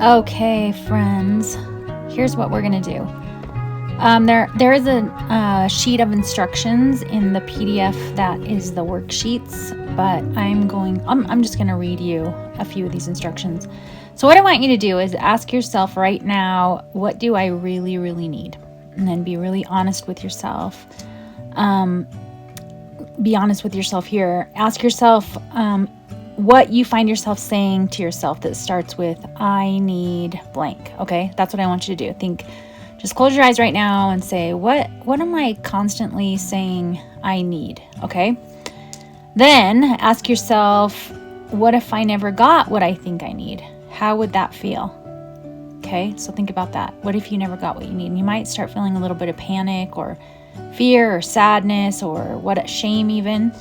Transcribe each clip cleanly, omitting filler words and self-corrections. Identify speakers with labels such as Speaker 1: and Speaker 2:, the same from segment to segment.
Speaker 1: Okay, friends, here's what we're going to do. There is a sheet of instructions in the PDF that is the worksheets, but I'm just going to read you a few of these instructions. So what I want you to do is ask yourself right now, what do I really, really need? And then be really honest with yourself. Be honest with yourself here. Ask yourself what you find yourself saying to yourself that starts with, I need blank. Okay, that's what I want you to do. Just close your eyes right now and say, what am I constantly saying I need? Okay. Then ask yourself, what if I never got what I think I need? How would that feel? Okay, so think about that. What if you never got what you need? And you might start feeling a little bit of panic or fear or sadness or shame even.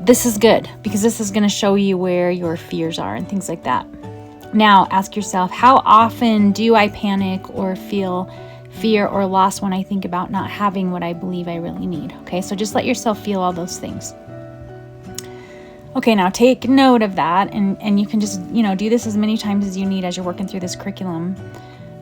Speaker 1: This is good because this is going to show you where your fears are and things like that. Now ask yourself, how often do I panic or feel fear or loss when I think about not having what I believe I really need? Okay, so just let yourself feel all those things. Okay, now take note of that, and you can just, do this as many times as you need as you're working through this curriculum.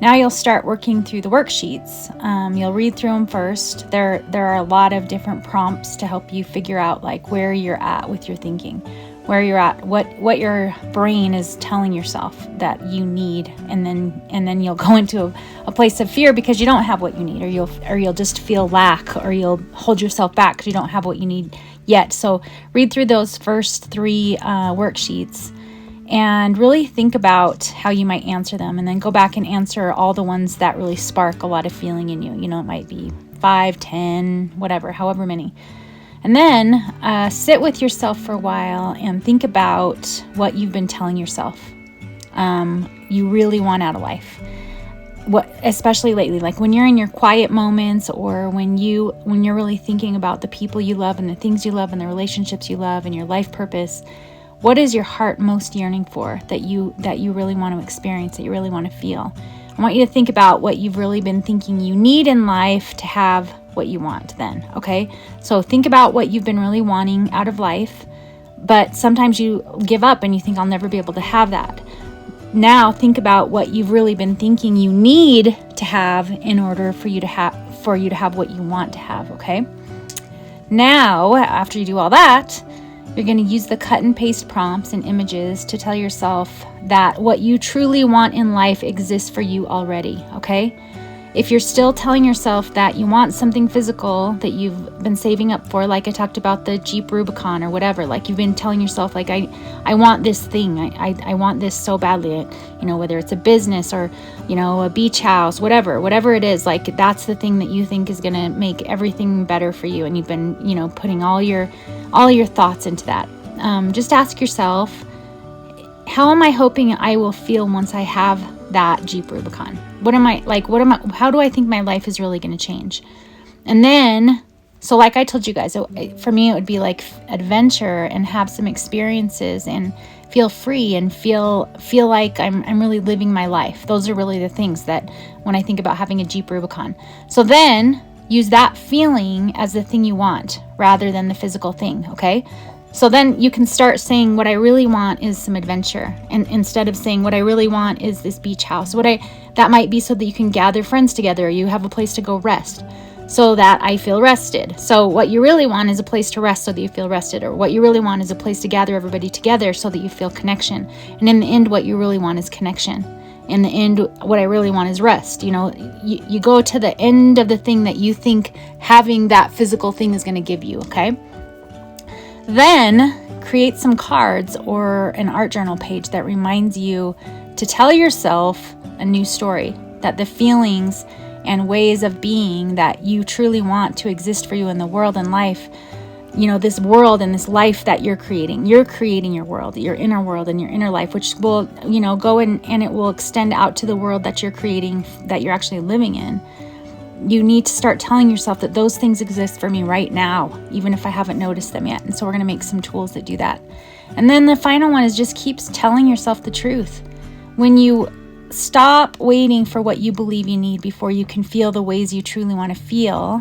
Speaker 1: Now you'll start working through the worksheets. You'll read through them first. There are a lot of different prompts to help you figure out like where you're at with your thinking, where you're at, what your brain is telling yourself that you need, and then you'll go into a place of fear because you don't have what you need, or you'll just feel lack, or you'll hold yourself back because you don't have what you need yet. So read through those first 3 worksheets and really think about how you might answer them, and then go back and answer all the ones that really spark a lot of feeling in you. It might be 5, 10, whatever, however many. And then sit with yourself for a while and think about what you've been telling yourself you really want out of life. Especially lately, like when you're in your quiet moments, or when you're really thinking about the people you love and the things you love and the relationships you love and your life purpose. What is your heart most yearning for that you really want to experience, that you really want to feel? I want you to think about what you've really been thinking you need in life to have what you want then, okay? So think about what you've been really wanting out of life, but sometimes you give up and you think, I'll never be able to have that. Now think about what you've really been thinking you need to have in order for you to have what you want to have, okay? Now, after you do all that, you're going to use the cut and paste prompts and images to tell yourself that what you truly want in life exists for you already, okay? If you're still telling yourself that you want something physical that you've been saving up for, like I talked about the Jeep Rubicon or whatever, like you've been telling yourself, like, I want this thing, I want this so badly, whether it's a business or, a beach house, whatever it is, like that's the thing that you think is going to make everything better for you. And you've been, putting all your thoughts into that. Just ask yourself, how am I hoping I will feel once I have that Jeep Rubicon? How do I think my life is really going to change? And then, so like I told you guys, for me, it would be like adventure and have some experiences and feel free and feel like I'm really living my life. Those are really the things that when I think about having a Jeep Rubicon. So then use that feeling as the thing you want rather than the physical thing, okay? So then you can start saying, what I really want is some adventure. And instead of saying, what I really want is this beach house. That might be so that you can gather friends together, or you have a place to go rest so that I feel rested. So what you really want is a place to rest so that you feel rested. Or what you really want is a place to gather everybody together so that you feel connection. And in the end, what you really want is connection. In the end, what I really want is rest. You go to the end of the thing that you think having that physical thing is going to give you, okay? Then create some cards or an art journal page that reminds you to tell yourself a new story, that the feelings and ways of being that you truly want to exist for you in the world and life, this world and this life that you're creating your world, your inner world and your inner life, which will, go and it will extend out to the world that you're creating, that you're actually living in. You need to start telling yourself that those things exist for me right now, even if I haven't noticed them yet. And so we're going to make some tools that do that. And then the final one is just keep telling yourself the truth. When you stop waiting for what you believe you need before you can feel the ways you truly want to feel,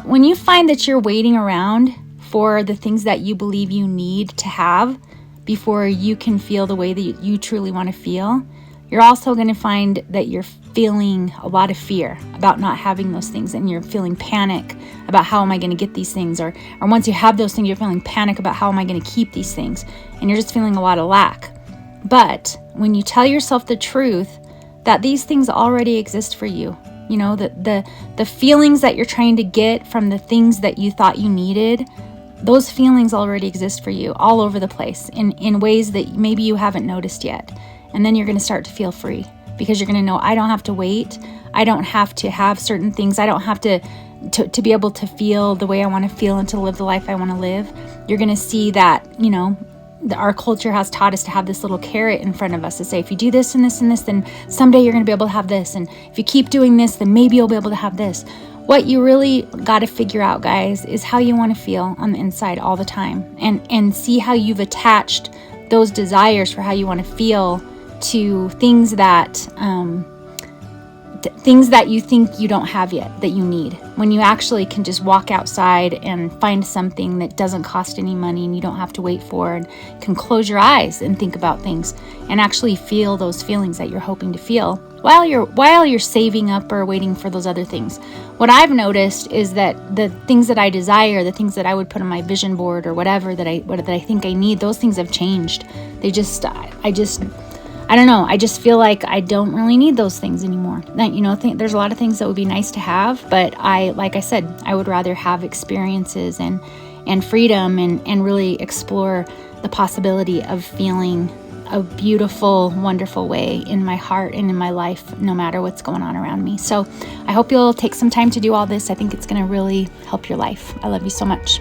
Speaker 1: when you find that you're waiting around for the things that you believe you need to have before you can feel the way that you truly want to feel, you're also going to find that you're feeling a lot of fear about not having those things, and you're feeling panic about how am I going to get these things, or once you have those things, you're feeling panic about how am I going to keep these things, and you're just feeling a lot of lack. But when you tell yourself the truth that these things already exist for you, you know, the feelings that you're trying to get from the things that you thought you needed, those feelings already exist for you all over the place in ways that maybe you haven't noticed yet. And then you're going to start to feel free, because you're going to know, I don't have to wait. I don't have to have certain things. I don't have to be able to feel the way I want to feel and to live the life I want to live. You're going to see that, you know, our culture has taught us to have this little carrot in front of us to say, if you do this and this and this, then someday you're going to be able to have this. And if you keep doing this, then maybe you'll be able to have this. What you really got to figure out, guys, is how you want to feel on the inside all the time, and see how you've attached those desires for how you want to feel to things that you think you don't have yet, that you need, when you actually can just walk outside and find something that doesn't cost any money and you don't have to wait for, and can close your eyes and think about things and actually feel those feelings that you're hoping to feel while you're saving up or waiting for those other things. What I've noticed is that the things that I desire, the things that I would put on my vision board or whatever that I think I need, those things have changed. I don't know. I just feel like I don't really need those things anymore. You know, there's a lot of things that would be nice to have, but like I said, I would rather have experiences and freedom and really explore the possibility of feeling a beautiful, wonderful way in my heart and in my life, no matter what's going on around me. So I hope you'll take some time to do all this. I think it's going to really help your life. I love you so much.